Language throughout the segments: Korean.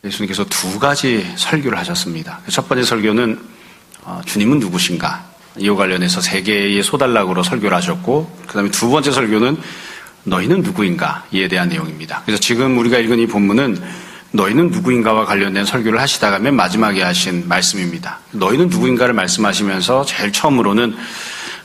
예수님께서 두 가지 설교를 하셨습니다. 첫 번째 설교는 주님은 누구신가? 이와 관련해서 세 개의 소단락으로 설교를 하셨고, 그 다음에 두 번째 설교는 너희는 누구인가? 이에 대한 내용입니다. 그래서 지금 우리가 읽은 이 본문은 너희는 누구인가와 관련된 설교를 하시다가 맨 마지막에 하신 말씀입니다. 너희는 누구인가를 말씀하시면서 제일 처음으로는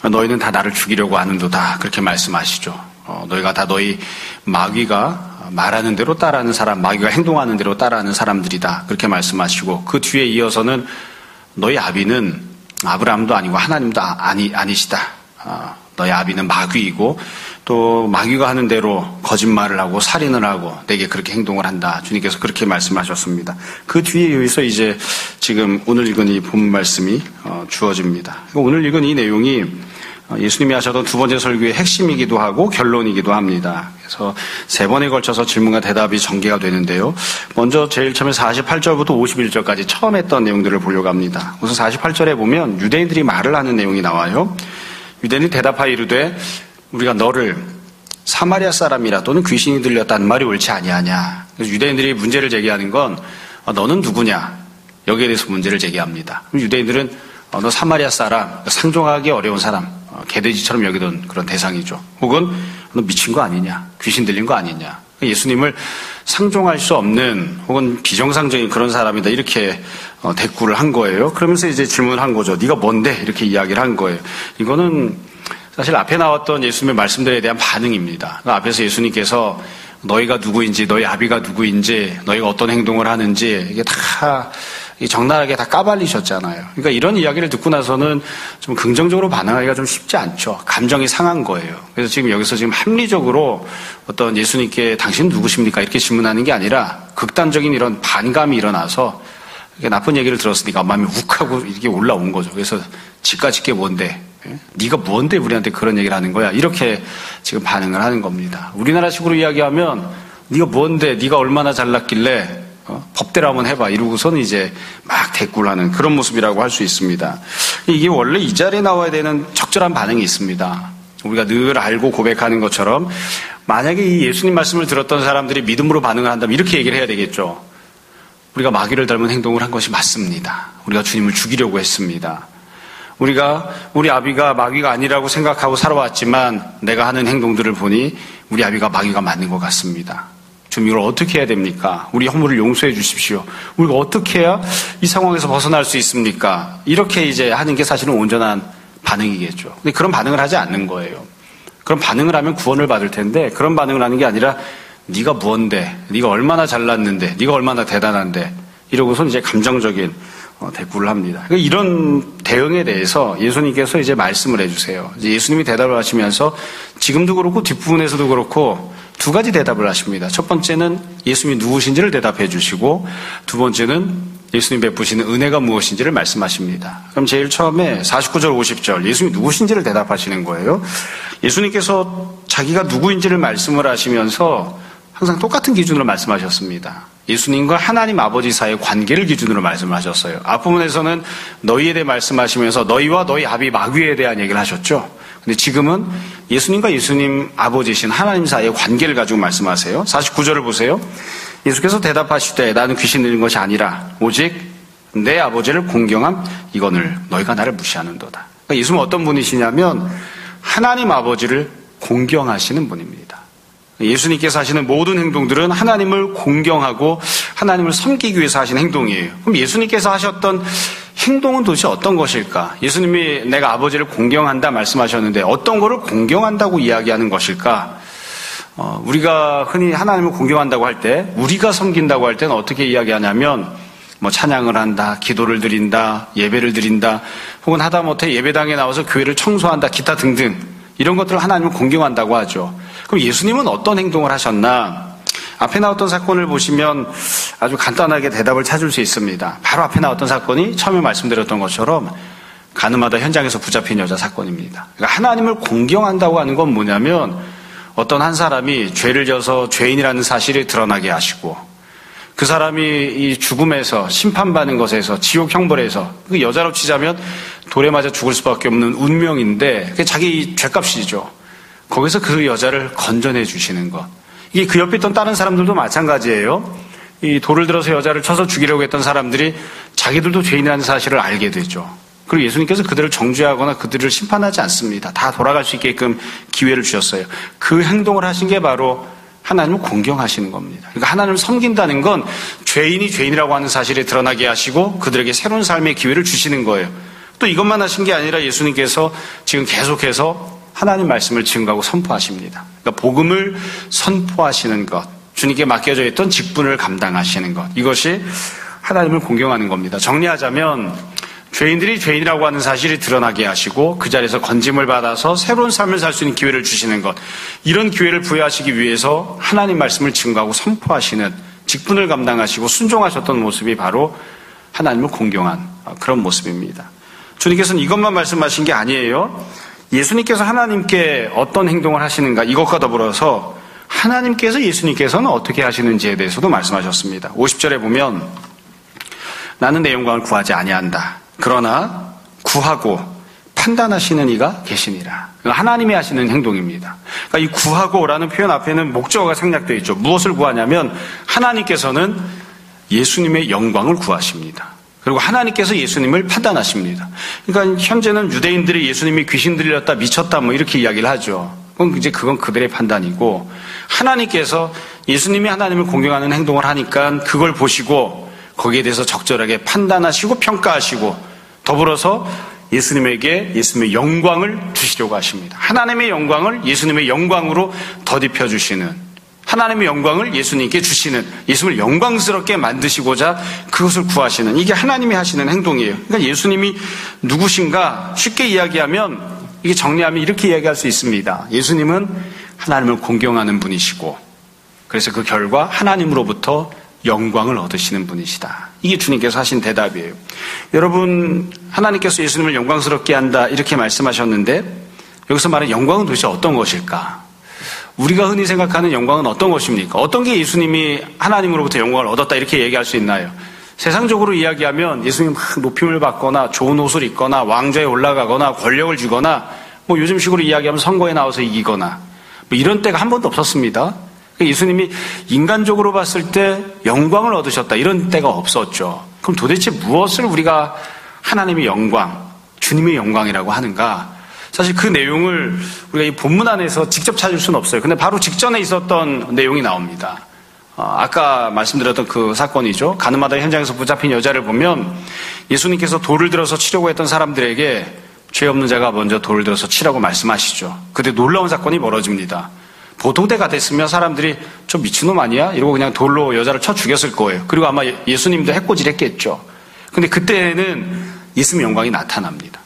너희는 다 나를 죽이려고 하는도다. 그렇게 말씀하시죠. 너희가 다 너희 마귀가 말하는 대로 따라하는 사람, 마귀가 행동하는 대로 따라하는 사람들이다. 그렇게 말씀하시고, 그 뒤에 이어서는 너희 아비는 아브라함도 아니고 하나님도 아니시다. 너희 아비는 마귀이고 또 마귀가 하는 대로 거짓말을 하고 살인을 하고 내게 그렇게 행동을 한다. 주님께서 그렇게 말씀하셨습니다. 그 뒤에 여기서 이제 지금 오늘 읽은 이 본 말씀이 주어집니다. 오늘 읽은 이 내용이 예수님이 하셨던 두 번째 설교의 핵심이기도 하고 결론이기도 합니다. 그래서 세 번에 걸쳐서 질문과 대답이 전개가 되는데요. 먼저 제일 처음에 48절부터 51절까지 처음 했던 내용들을 보려고 합니다. 우선 48절에 보면 유대인들이 말을 하는 내용이 나와요. 유대인이 대답하여 이르되 우리가 너를 사마리아 사람이라 또는 귀신이 들렸다는 말이 옳지 아니하냐. 그래서 유대인들이 문제를 제기하는 건 너는 누구냐. 여기에 대해서 문제를 제기합니다. 유대인들은 너 사마리아 사람, 상종하기 어려운 사람, 개돼지처럼 여기던 그런 대상이죠. 혹은 너 미친 거 아니냐, 귀신 들린 거 아니냐. 예수님을 상종할 수 없는 혹은 비정상적인 그런 사람이다 이렇게 대꾸를 한 거예요. 그러면서 이제 질문을 한 거죠. 네가 뭔데? 이렇게 이야기를 한 거예요. 이거는 사실 앞에 나왔던 예수님의 말씀들에 대한 반응입니다. 앞에서 예수님께서 너희가 누구인지, 너희 아비가 누구인지, 너희가 어떤 행동을 하는지 이게 다 적나라하게 다 까발리셨잖아요. 그러니까 이런 이야기를 듣고 나서는 좀 긍정적으로 반응하기가 좀 쉽지 않죠. 감정이 상한 거예요. 그래서 지금 여기서 지금 합리적으로 어떤 예수님께 당신 누구십니까? 이렇게 질문하는 게 아니라 극단적인 이런 반감이 일어나서 나쁜 얘기를 들었으니까 마음이 욱하고 이렇게 올라온 거죠. 그래서 지까짓게 뭔데? 네가 뭔데 우리한테 그런 얘기를 하는 거야? 이렇게 지금 반응을 하는 겁니다. 우리나라식으로 이야기하면 네가 뭔데? 네가 얼마나 잘났길래 법대로 한번 해봐 이러고서는 이제 막 대꾸를 하는 그런 모습이라고 할 수 있습니다. 이게 원래 이 자리에 나와야 되는 적절한 반응이 있습니다. 우리가 늘 알고 고백하는 것처럼 만약에 이 예수님 말씀을 들었던 사람들이 믿음으로 반응을 한다면 이렇게 얘기를 해야 되겠죠. 우리가 마귀를 닮은 행동을 한 것이 맞습니다. 우리가 주님을 죽이려고 했습니다. 우리 아비가 마귀가 아니라고 생각하고 살아왔지만 내가 하는 행동들을 보니 우리 아비가 마귀가 맞는 것 같습니다. 좀 이걸 어떻게 해야 됩니까? 우리 허물을 용서해 주십시오. 우리가 어떻게 해야 이 상황에서 벗어날 수 있습니까? 이렇게 이제 하는 게 사실은 온전한 반응이겠죠. 근데 그런 반응을 하지 않는 거예요. 그런 반응을 하면 구원을 받을 텐데 그런 반응을 하는 게 아니라 네가 무언데, 네가 얼마나 잘났는데, 네가 얼마나 대단한데 이러고선 이제 감정적인 대꾸를 합니다. 그러니까 이런 대응에 대해서 예수님께서 이제 말씀을 해주세요. 이제 예수님이 대답을 하시면서 지금도 그렇고 뒷부분에서도 그렇고 두 가지 대답을 하십니다. 첫 번째는 예수님이 누구신지를 대답해 주시고 두 번째는 예수님 베푸시는 은혜가 무엇인지를 말씀하십니다. 그럼 제일 처음에 49절 50절 예수님이 누구신지를 대답하시는 거예요. 예수님께서 자기가 누구인지를 말씀을 하시면서 항상 똑같은 기준으로 말씀하셨습니다. 예수님과 하나님 아버지 사이의 관계를 기준으로 말씀을 하셨어요. 앞부분에서는 너희에 대해 말씀하시면서 너희와 너희 아비 마귀에 대한 얘기를 하셨죠. 근데 지금은 예수님과 예수님 아버지신 하나님 사이의 관계를 가지고 말씀하세요. 49절을 보세요. 예수께서 대답하시되 나는 귀신 들린 것이 아니라 오직 내 아버지를 공경함 이거늘 너희가 나를 무시하는도다. 그러니까 예수님은 어떤 분이시냐면 하나님 아버지를 공경하시는 분입니다. 예수님께서 하시는 모든 행동들은 하나님을 공경하고 하나님을 섬기기 위해서 하신 행동이에요. 그럼 예수님께서 하셨던 행동은 도대체 어떤 것일까? 예수님이 내가 아버지를 공경한다 말씀하셨는데 어떤 거를 공경한다고 이야기하는 것일까? 우리가 흔히 하나님을 공경한다고 할 때, 우리가 섬긴다고 할 때는 어떻게 이야기하냐면 뭐 찬양을 한다, 기도를 드린다, 예배를 드린다, 혹은 하다못해 예배당에 나와서 교회를 청소한다, 기타 등등 이런 것들을 하나님을 공경한다고 하죠. 그럼 예수님은 어떤 행동을 하셨나? 앞에 나왔던 사건을 보시면 아주 간단하게 대답을 찾을 수 있습니다. 바로 앞에 나왔던 사건이 처음에 말씀드렸던 것처럼 가늠하다 현장에서 붙잡힌 여자 사건입니다. 그러니까 하나님을 공경한다고 하는 건 뭐냐면 어떤 한 사람이 죄를 져서 죄인이라는 사실을 드러나게 하시고 그 사람이 이 죽음에서 심판받는 것에서 지옥 형벌에서 그 여자로 치자면 돌에 맞아 죽을 수밖에 없는 운명인데 그게 자기 죄값이죠. 거기서 그 여자를 건져내 주시는 것. 이게 그 옆에 있던 다른 사람들도 마찬가지예요. 이 돌을 들어서 여자를 쳐서 죽이려고 했던 사람들이 자기들도 죄인이라는 사실을 알게 되죠. 그리고 예수님께서 그들을 정죄하거나 그들을 심판하지 않습니다. 다 돌아갈 수 있게끔 기회를 주셨어요. 그 행동을 하신 게 바로 하나님을 공경하시는 겁니다. 그러니까 하나님을 섬긴다는 건 죄인이 죄인이라고 하는 사실이 드러나게 하시고 그들에게 새로운 삶의 기회를 주시는 거예요. 또 이것만 하신 게 아니라 예수님께서 지금 계속해서 하나님 말씀을 증거하고 선포하십니다. 그러니까 복음을 선포하시는 것, 주님께 맡겨져 있던 직분을 감당하시는 것, 이것이 하나님을 공경하는 겁니다. 정리하자면 죄인들이 죄인이라고 하는 사실이 드러나게 하시고 그 자리에서 건짐을 받아서 새로운 삶을 살 수 있는 기회를 주시는 것, 이런 기회를 부여하시기 위해서 하나님 말씀을 증거하고 선포하시는 직분을 감당하시고 순종하셨던 모습이 바로 하나님을 공경한 그런 모습입니다. 주님께서는 이것만 말씀하신 게 아니에요. 예수님께서 하나님께 어떤 행동을 하시는가, 이것과 더불어서 하나님께서 예수님께서는 어떻게 하시는지에 대해서도 말씀하셨습니다. 50절에 보면 나는 내 영광을 구하지 아니한다. 그러나 구하고 판단하시는 이가 계시니라. 하나님이 하시는 행동입니다. 그러니까 이 구하고라는 표현 앞에는 목적어가 생략되어 있죠. 무엇을 구하냐면 하나님께서는 예수님의 영광을 구하십니다. 그리고 하나님께서 예수님을 판단하십니다. 그러니까 현재는 유대인들이 예수님이 귀신 들렸다, 미쳤다 뭐 이렇게 이야기를 하죠. 그건 그들의 판단이고, 하나님께서 예수님이 하나님을 공경하는 행동을 하니까 그걸 보시고 거기에 대해서 적절하게 판단하시고 평가하시고 더불어서 예수님에게 예수님의 영광을 주시려고 하십니다. 하나님의 영광을 예수님의 영광으로 덧입혀 주시는, 하나님의 영광을 예수님께 주시는, 예수님을 영광스럽게 만드시고자 그것을 구하시는, 이게 하나님이 하시는 행동이에요. 그러니까 예수님이 누구신가 쉽게 이야기하면, 이게 정리하면 이렇게 이야기할 수 있습니다. 예수님은 하나님을 공경하는 분이시고 그래서 그 결과 하나님으로부터 영광을 얻으시는 분이시다. 이게 주님께서 하신 대답이에요. 여러분, 하나님께서 예수님을 영광스럽게 한다 이렇게 말씀하셨는데 여기서 말하는 영광은 도대체 어떤 것일까? 우리가 흔히 생각하는 영광은 어떤 것입니까? 어떤 게 예수님이 하나님으로부터 영광을 얻었다 이렇게 얘기할 수 있나요? 세상적으로 이야기하면 예수님이 막 높임을 받거나 좋은 옷을 입거나 왕좌에 올라가거나 권력을 주거나 뭐 요즘식으로 이야기하면 선거에 나와서 이기거나 뭐 이런 때가 한 번도 없었습니다. 예수님이 인간적으로 봤을 때 영광을 얻으셨다 이런 때가 없었죠. 그럼 도대체 무엇을 우리가 하나님의 영광, 주님의 영광이라고 하는가? 사실 그 내용을 우리가 이 본문 안에서 직접 찾을 수는 없어요. 근데 바로 직전에 있었던 내용이 나옵니다. 아까 말씀드렸던 그 사건이죠. 가늠하다 현장에서 붙잡힌 여자를 보면 예수님께서 돌을 들어서 치려고 했던 사람들에게 죄 없는 자가 먼저 돌을 들어서 치라고 말씀하시죠. 그때 놀라운 사건이 벌어집니다. 보통 때 같았으면 사람들이 저 미친놈 아니야? 이러고 그냥 돌로 여자를 쳐 죽였을 거예요. 그리고 아마 예수님도 해코지했겠죠. 근데 그때는 예수님의 영광이 나타납니다.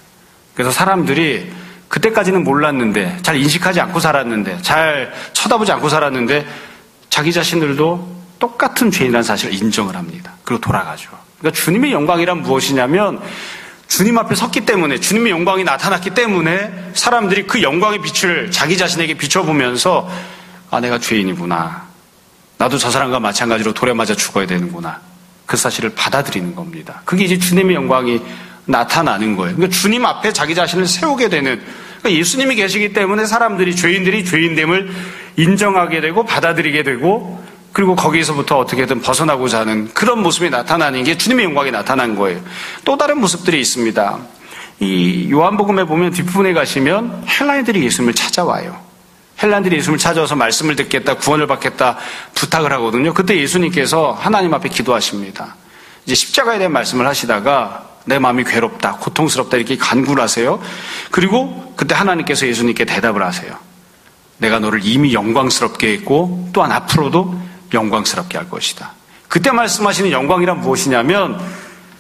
그래서 사람들이 그때까지는 몰랐는데, 잘 인식하지 않고 살았는데, 잘 쳐다보지 않고 살았는데 자기 자신들도 똑같은 죄인이라는 사실을 인정을 합니다. 그리고 돌아가죠. 그러니까 주님의 영광이란 무엇이냐면 주님 앞에 섰기 때문에, 주님의 영광이 나타났기 때문에 사람들이 그 영광의 빛을 자기 자신에게 비춰보면서 아, 내가 죄인이구나. 나도 저 사람과 마찬가지로 돌에 맞아 죽어야 되는구나. 그 사실을 받아들이는 겁니다. 그게 이제 주님의 영광이 나타나는 거예요. 그러니까 주님 앞에 자기 자신을 세우게 되는, 그러니까 예수님이 계시기 때문에 사람들이, 죄인들이 죄인됨을 인정하게 되고 받아들이게 되고, 그리고 거기에서부터 어떻게든 벗어나고자 하는 그런 모습이 나타나는 게 주님의 영광이 나타난 거예요. 또 다른 모습들이 있습니다. 이 요한복음에 보면 뒷부분에 가시면 헬라인들이 예수님을 찾아와요. 헬라인들이 예수님을 찾아와서 말씀을 듣겠다, 구원을 받겠다 부탁을 하거든요. 그때 예수님께서 하나님 앞에 기도하십니다. 이제 십자가에 대한 말씀을 하시다가 내 마음이 괴롭다, 고통스럽다 이렇게 간구를 하세요. 그리고 그때 하나님께서 예수님께 대답을 하세요. 내가 너를 이미 영광스럽게 했고 또한 앞으로도 영광스럽게 할 것이다. 그때 말씀하시는 영광이란 무엇이냐면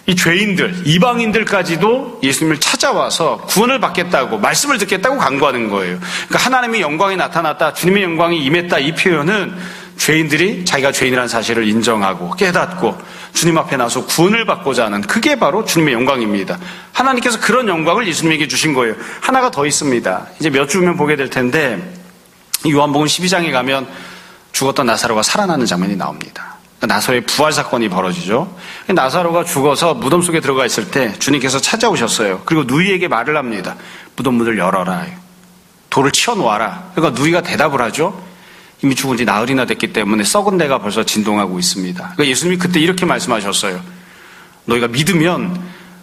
이 죄인들, 이방인들까지도 예수님을 찾아와서 구원을 받겠다고, 말씀을 듣겠다고 간구하는 거예요. 그러니까 하나님의 영광이 나타났다, 주님의 영광이 임했다, 이 표현은 죄인들이 자기가 죄인이라는 사실을 인정하고 깨닫고 주님 앞에 나서 구원을 받고자 하는, 그게 바로 주님의 영광입니다. 하나님께서 그런 영광을 예수님에게 주신 거예요. 하나가 더 있습니다. 이제 몇 주면 보게 될 텐데 요한복음 12장에 가면 죽었던 나사로가 살아나는 장면이 나옵니다. 나사로의 부활 사건이 벌어지죠. 나사로가 죽어서 무덤 속에 들어가 있을 때 주님께서 찾아오셨어요. 그리고 누이에게 말을 합니다. 무덤 문을 열어라. 돌을 치워놓아라. 그러니까 누이가 대답을 하죠. 이미 죽은 지 나흘이나 됐기 때문에 썩은 데가 벌써 진동하고 있습니다. 그러니까 예수님이 그때 이렇게 말씀하셨어요. 너희가 믿으면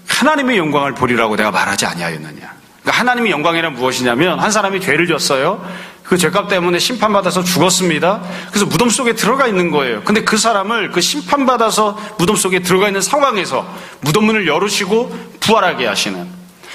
하나님의 영광을 보리라고 내가 말하지 아니하였느냐. 그러니까 하나님의 영광이란 무엇이냐면 한 사람이 죄를 졌어요. 그 죄값 때문에 심판받아서 죽었습니다. 그래서 무덤 속에 들어가 있는 거예요. 근데 그 사람을 그 심판받아서 무덤 속에 들어가 있는 상황에서 무덤문을 열으시고 부활하게 하시는,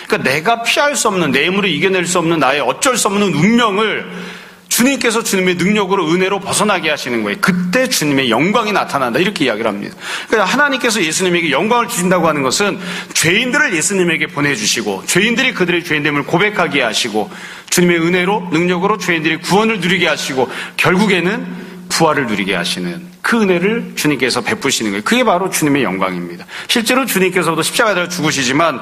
그러니까 내가 피할 수 없는, 내 힘으로 이겨낼 수 없는 나의 어쩔 수 없는 운명을 주님께서 주님의 능력으로 은혜로 벗어나게 하시는 거예요. 그때 주님의 영광이 나타난다, 이렇게 이야기를 합니다. 그러니까 하나님께서 예수님에게 영광을 주신다고 하는 것은 죄인들을 예수님에게 보내주시고 죄인들이 그들의 죄인됨을 고백하게 하시고 주님의 은혜로 능력으로 죄인들이 구원을 누리게 하시고 결국에는 부활을 누리게 하시는 그 은혜를 주님께서 베푸시는 거예요. 그게 바로 주님의 영광입니다. 실제로 주님께서도 십자가에 죽으시지만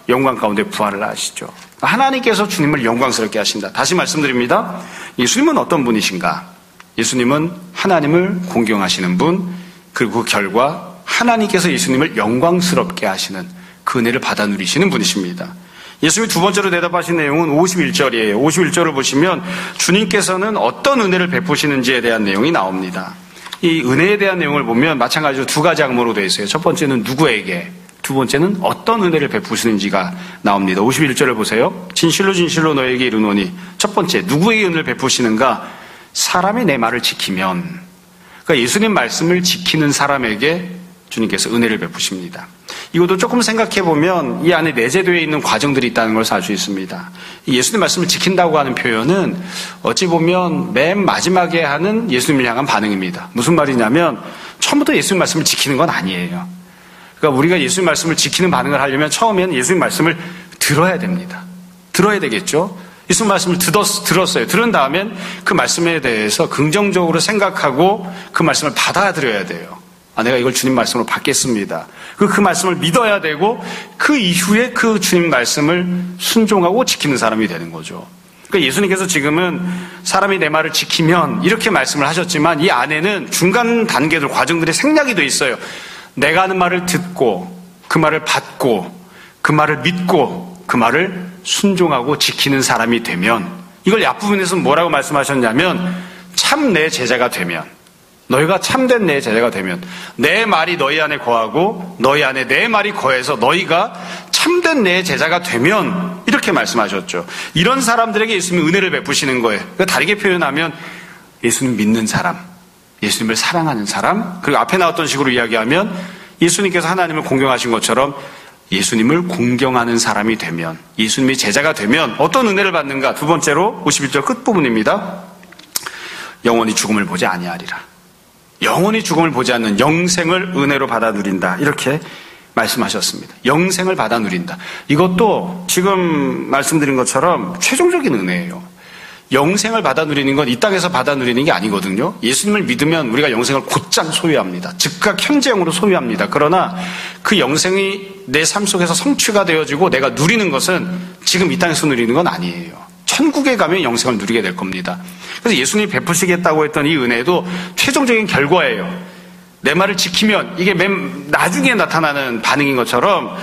영광 가운데 부활을 하시죠. 하나님께서 주님을 영광스럽게 하신다. 다시 말씀드립니다. 예수님은 어떤 분이신가? 예수님은 하나님을 공경하시는 분, 그리고 그 결과 하나님께서 예수님을 영광스럽게 하시는 그 은혜를 받아 누리시는 분이십니다. 예수님이 두 번째로 대답하신 내용은 51절이에요. 51절을 보시면 주님께서는 어떤 은혜를 베푸시는지에 대한 내용이 나옵니다. 이 은혜에 대한 내용을 보면 마찬가지로 두 가지 항목으로 되어 있어요. 첫 번째는 누구에게, 두 번째는 어떤 은혜를 베푸시는지가 나옵니다. 51절을 보세요. 진실로 진실로 너에게 이르노니, 첫 번째 누구에게 은혜를 베푸시는가? 사람이 내 말을 지키면, 그러니까 예수님 말씀을 지키는 사람에게 주님께서 은혜를 베푸십니다. 이것도 조금 생각해보면 이 안에 내재되어 있는 과정들이 있다는 것을 알 수 있습니다. 예수님 말씀을 지킨다고 하는 표현은 어찌 보면 맨 마지막에 하는 예수님을 향한 반응입니다. 무슨 말이냐면 처음부터 예수님 말씀을 지키는 건 아니에요. 그러니까 우리가 예수님 말씀을 지키는 반응을 하려면 처음에는 예수님 말씀을 들어야 됩니다. 들어야 되겠죠? 예수님 말씀을 들었어요. 들은 다음엔 그 말씀에 대해서 긍정적으로 생각하고 그 말씀을 받아들여야 돼요. 내가 이걸 주님 말씀으로 받겠습니다. 그 말씀을 믿어야 되고 그 이후에 그 주님 말씀을 순종하고 지키는 사람이 되는 거죠. 그러니까 예수님께서 지금은 사람이 내 말을 지키면 이렇게 말씀을 하셨지만 이 안에는 중간 단계들, 과정들이 생략이 돼 있어요. 내가 하는 말을 듣고 그 말을 받고 그 말을 믿고 그 말을 순종하고 지키는 사람이 되면, 이걸 앞부분에서 뭐라고 말씀하셨냐면 참 내 제자가 되면, 너희가 참된 내 제자가 되면, 내 말이 너희 안에 거하고 너희 안에 내 말이 거해서 너희가 참된 내 제자가 되면, 이렇게 말씀하셨죠. 이런 사람들에게 예수님이 은혜를 베푸시는 거예요. 그러니까 다르게 표현하면 예수님 믿는 사람, 예수님을 사랑하는 사람, 그리고 앞에 나왔던 식으로 이야기하면 예수님께서 하나님을 공경하신 것처럼 예수님을 공경하는 사람이 되면, 예수님의 제자가 되면 어떤 은혜를 받는가? 두 번째로 51절 끝부분입니다. 영원히 죽음을 보지 아니하리라. 영원히 죽음을 보지 않는 영생을 은혜로 받아 누린다, 이렇게 말씀하셨습니다. 영생을 받아 누린다. 이것도 지금 말씀드린 것처럼 최종적인 은혜예요. 영생을 받아 누리는 건 이 땅에서 받아 누리는 게 아니거든요. 예수님을 믿으면 우리가 영생을 곧장 소유합니다. 즉각 현재형으로 소유합니다. 그러나 그 영생이 내 삶 속에서 성취가 되어지고 내가 누리는 것은 지금 이 땅에서 누리는 건 아니에요. 천국에 가면 영생을 누리게 될 겁니다. 그래서 예수님이 베푸시겠다고 했던 이 은혜도 최종적인 결과예요. 내 말을 지키면, 이게 맨 나중에 나타나는 반응인 것처럼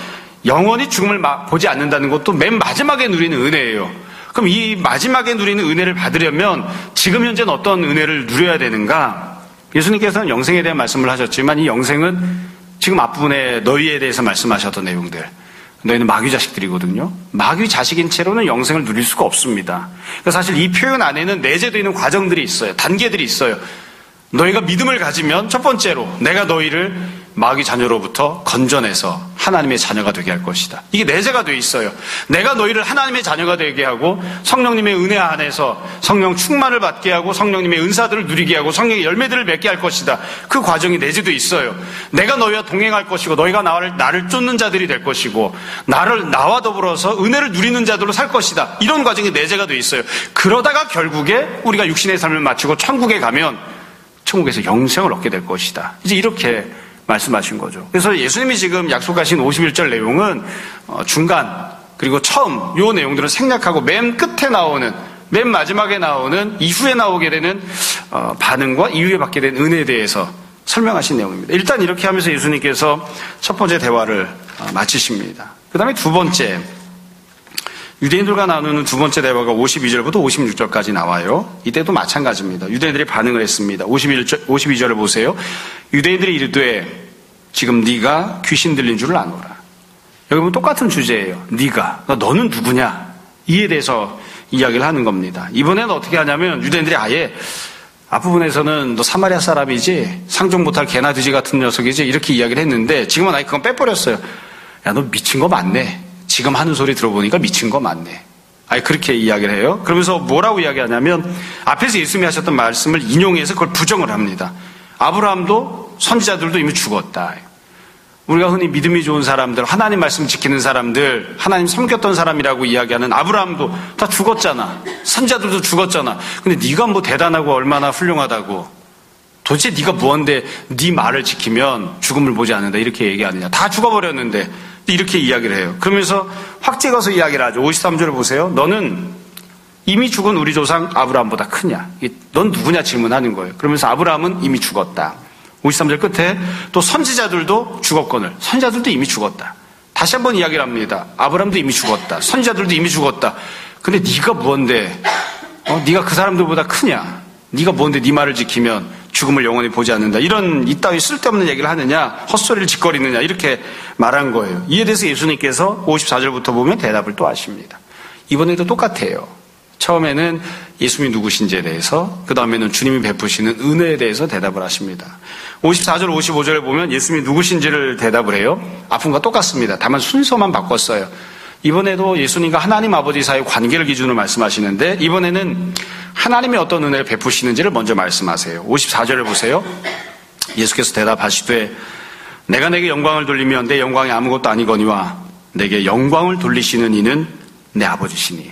영원히 죽음을 보지 않는다는 것도 맨 마지막에 누리는 은혜예요. 그럼 이 마지막에 누리는 은혜를 받으려면 지금 현재는 어떤 은혜를 누려야 되는가? 예수님께서는 영생에 대한 말씀을 하셨지만 이 영생은 지금 앞부분에 너희에 대해서 말씀하셨던 내용들, 너희는 마귀 자식들이거든요. 마귀 자식인 채로는 영생을 누릴 수가 없습니다. 그러니까 사실 이 표현 안에는 내재되어 있는 과정들이 있어요. 단계들이 있어요. 너희가 믿음을 가지면 첫 번째로 내가 너희를 마귀 자녀로부터 건져내서 하나님의 자녀가 되게 할 것이다. 이게 내재가 되어 있어요. 내가 너희를 하나님의 자녀가 되게 하고 성령님의 은혜 안에서 성령 충만을 받게 하고 성령님의 은사들을 누리게 하고 성령의 열매들을 맺게 할 것이다. 그 과정이 내재되어 있어요. 내가 너희와 동행할 것이고 너희가 나를 쫓는 자들이 될 것이고 나와 더불어서 은혜를 누리는 자들로 살 것이다. 이런 과정이 내재가 되어 있어요. 그러다가 결국에 우리가 육신의 삶을 마치고 천국에 가면 천국에서 영생을 얻게 될 것이다. 이제 이렇게 말씀하신 거죠. 그래서 예수님이 지금 약속하신 51절 내용은 중간 그리고 처음 요 내용들은 생략하고 맨 끝에 나오는, 맨 마지막에 나오는, 이후에 나오게 되는 반응과 이후에 받게 된 은혜에 대해서 설명하신 내용입니다. 일단 이렇게 하면서 예수님께서 첫 번째 대화를 마치십니다. 그 다음에 두 번째, 유대인들과 나누는 두 번째 대화가 52절부터 56절까지 나와요. 이때도 마찬가지입니다. 유대인들이 반응을 했습니다. 52절을 보세요. 유대인들이 이르되 지금 네가 귀신 들린 줄을 아노라. 여기 보면 똑같은 주제예요. 네가, 너는 누구냐? 이에 대해서 이야기를 하는 겁니다. 이번에는 어떻게 하냐면 유대인들이 아예 앞부분에서는 너 사마리아 사람이지, 상종 못할 개나 돼지 같은 녀석이지, 이렇게 이야기를 했는데 지금은 아예 그건 빼버렸어요. 야, 너 미친 거 맞네. 지금 하는 소리 들어보니까 미친 거 맞네. 아예 그렇게 이야기를 해요. 그러면서 뭐라고 이야기하냐면 앞에서 예수님이 하셨던 말씀을 인용해서 그걸 부정을 합니다. 아브라함도 선지자들도 이미 죽었다. 우리가 흔히 믿음이 좋은 사람들, 하나님 말씀 지키는 사람들, 하나님 섬겼던 사람이라고 이야기하는 아브라함도 다 죽었잖아. 선지자들도 죽었잖아. 근데 네가 뭐 대단하고 얼마나 훌륭하다고, 도대체 네가 뭔데 네 말을 지키면 죽음을 보지 않는다 이렇게 얘기하느냐. 다 죽어버렸는데 이렇게 이야기를 해요. 그러면서 확 찍어서 이야기를 하죠. 53절을 보세요. 너는 이미 죽은 우리 조상 아브라함보다 크냐? 넌 누구냐 질문하는 거예요. 그러면서 아브라함은 이미 죽었다. 53절 끝에 또 선지자들도 죽었거늘. 선지자들도 이미 죽었다. 다시 한번 이야기를 합니다. 아브라함도 이미 죽었다. 선지자들도 이미 죽었다. 근데 네가 뭔데? 네가 그 사람들보다 크냐? 네가 뭔데 네 말을 지키면 죽음을 영원히 보지 않는다. 이런 이따위 쓸데없는 얘기를 하느냐? 헛소리를 짓거리느냐? 이렇게 말한 거예요. 이에 대해서 예수님께서 54절부터 보면 대답을 또 하십니다. 이번에도 똑같아요. 처음에는 예수님이 누구신지에 대해서, 그 다음에는 주님이 베푸시는 은혜에 대해서 대답을 하십니다. 54절, 55절에 보면 예수님이 누구신지를 대답을 해요. 앞분과 똑같습니다. 다만 순서만 바꿨어요. 이번에도 예수님과 하나님 아버지 사이의 관계를 기준으로 말씀하시는데 이번에는 하나님이 어떤 은혜를 베푸시는지를 먼저 말씀하세요. 54절을 보세요. 예수께서 대답하시되 내가 내게 영광을 돌리면 내 영광이 아무것도 아니거니와 내게 영광을 돌리시는 이는 내 아버지시니.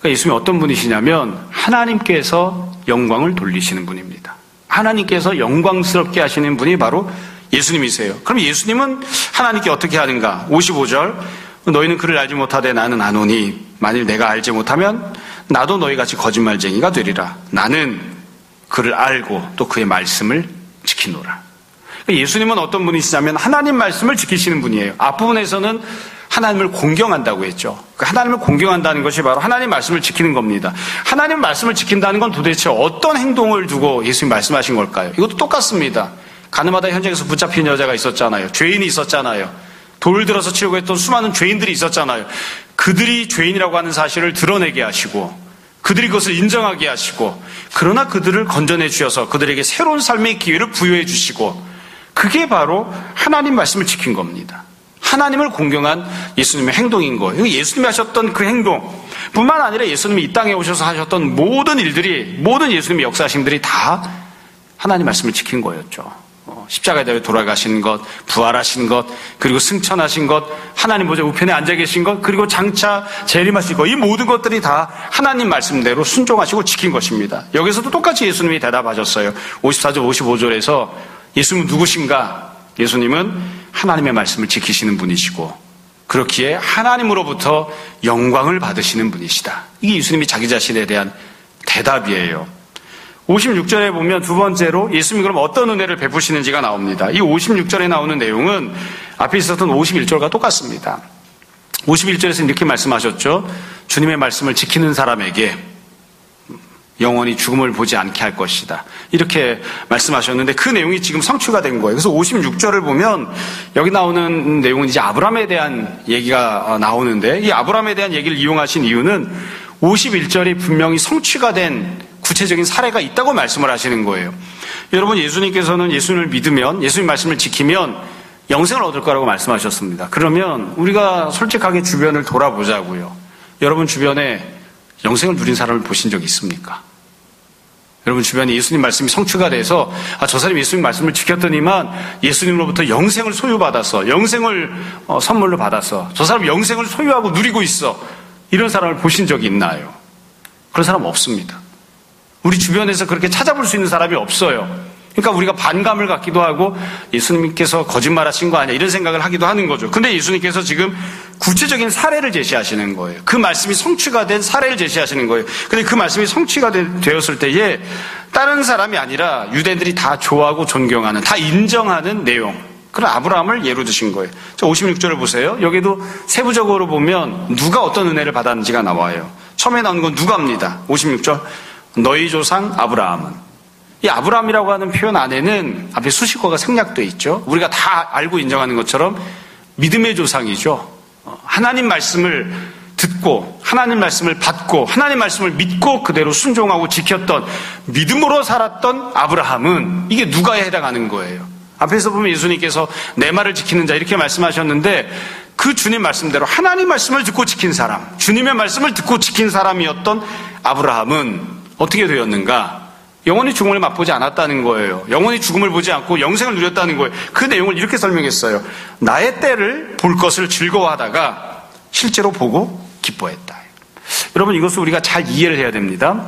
그러니까 예수님이 어떤 분이시냐면 하나님께서 영광을 돌리시는 분입니다. 하나님께서 영광스럽게 하시는 분이 바로 예수님이세요. 그럼 예수님은 하나님께 어떻게 하는가? 55절 너희는 그를 알지 못하되 나는 아노니 만일 내가 알지 못하면 나도 너희같이 거짓말쟁이가 되리라. 나는 그를 알고 또 그의 말씀을 지키노라. 예수님은 어떤 분이시냐면 하나님 말씀을 지키시는 분이에요. 앞부분에서는 하나님을 공경한다고 했죠. 하나님을 공경한다는 것이 바로 하나님 말씀을 지키는 겁니다. 하나님 말씀을 지킨다는 건 도대체 어떤 행동을 두고 예수님 말씀하신 걸까요? 이것도 똑같습니다. 가늠하다 현장에서 붙잡힌 여자가 있었잖아요. 죄인이 있었잖아요. 돌을 들어서 치려고 했던 수많은 죄인들이 있었잖아요. 그들이 죄인이라고 하는 사실을 드러내게 하시고 그들이 그것을 인정하게 하시고 그러나 그들을 건져내 주셔서 그들에게 새로운 삶의 기회를 부여해 주시고 그게 바로 하나님 말씀을 지킨 겁니다. 하나님을 공경한 예수님의 행동인 거예요. 예수님이 하셨던 그 행동 뿐만 아니라 예수님이 이 땅에 오셔서 하셨던 모든 일들이, 모든 예수님의 역사심들이 다 하나님 말씀을 지킨 거였죠. 십자가에 대해 돌아가신 것, 부활하신 것, 그리고 승천하신 것, 하나님 보좌 우편에 앉아 계신 것, 그리고 장차 재림하실 것, 이 모든 것들이 다 하나님 말씀대로 순종하시고 지킨 것입니다. 여기서도 똑같이 예수님이 대답하셨어요. 54절, 55절에서 예수님은 누구신가? 예수님은 하나님의 말씀을 지키시는 분이시고 그렇기에 하나님으로부터 영광을 받으시는 분이시다. 이게 예수님이 자기 자신에 대한 대답이에요. 56절에 보면 두 번째로 예수님이 그럼 어떤 은혜를 베푸시는지가 나옵니다. 이 56절에 나오는 내용은 앞에 있었던 51절과 똑같습니다. 51절에서 이렇게 말씀하셨죠. 주님의 말씀을 지키는 사람에게 영원히 죽음을 보지 않게 할 것이다. 이렇게 말씀하셨는데 그 내용이 지금 성취가 된 거예요. 그래서 56절을 보면 여기 나오는 내용은 이제 아브라함에 대한 얘기가 나오는데 이 아브라함에 대한 얘기를 이용하신 이유는 51절이 분명히 성취가 된 구체적인 사례가 있다고 말씀을 하시는 거예요. 여러분 예수님께서는 예수님을 믿으면 예수님 말씀을 지키면 영생을 얻을 거라고 말씀하셨습니다. 그러면 우리가 솔직하게 주변을 돌아보자고요. 여러분 주변에 영생을 누린 사람을 보신 적이 있습니까? 여러분 주변에 예수님 말씀이 성취가 돼서 저 사람이 예수님 말씀을 지켰더니만 예수님으로부터 영생을 소유받아서 영생을 선물로 받아서 저 사람 영생을 소유하고 누리고 있어. 이런 사람을 보신 적이 있나요? 그런 사람 없습니다. 우리 주변에서 그렇게 찾아볼 수 있는 사람이 없어요. 그러니까 우리가 반감을 갖기도 하고 예수님께서 거짓말하신 거 아니야 이런 생각을 하기도 하는 거죠. 근데 예수님께서 지금 구체적인 사례를 제시하시는 거예요. 그 말씀이 성취가 된 사례를 제시하시는 거예요. 근데 그 말씀이 성취가 되었을 때에 다른 사람이 아니라 유대인들이 다 좋아하고 존경하는, 다 인정하는 내용, 그런 아브라함을 예로 드신 거예요. 자, 56절을 보세요. 여기도 세부적으로 보면 누가 어떤 은혜를 받았는지가 나와요. 처음에 나오는 건 누가입니다. 56절. 너희 조상 아브라함은. 이 아브라함이라고 하는 표현 안에는 앞에 수식어가 생략되어 있죠. 우리가 다 알고 인정하는 것처럼 믿음의 조상이죠. 하나님 말씀을 듣고 하나님 말씀을 받고 하나님 말씀을 믿고 그대로 순종하고 지켰던 믿음으로 살았던 아브라함은 이게 누가에 해당하는 거예요. 앞에서 보면 예수님께서 내 말을 지키는 자 이렇게 말씀하셨는데 그 주님 말씀대로 하나님 말씀을 듣고 지킨 사람, 주님의 말씀을 듣고 지킨 사람이었던 아브라함은 어떻게 되었는가? 영원히 죽음을 맛보지 않았다는 거예요. 영원히 죽음을 보지 않고 영생을 누렸다는 거예요. 그 내용을 이렇게 설명했어요. 나의 때를 볼 것을 즐거워하다가 실제로 보고 기뻐했다. 여러분 이것을 우리가 잘 이해를 해야 됩니다.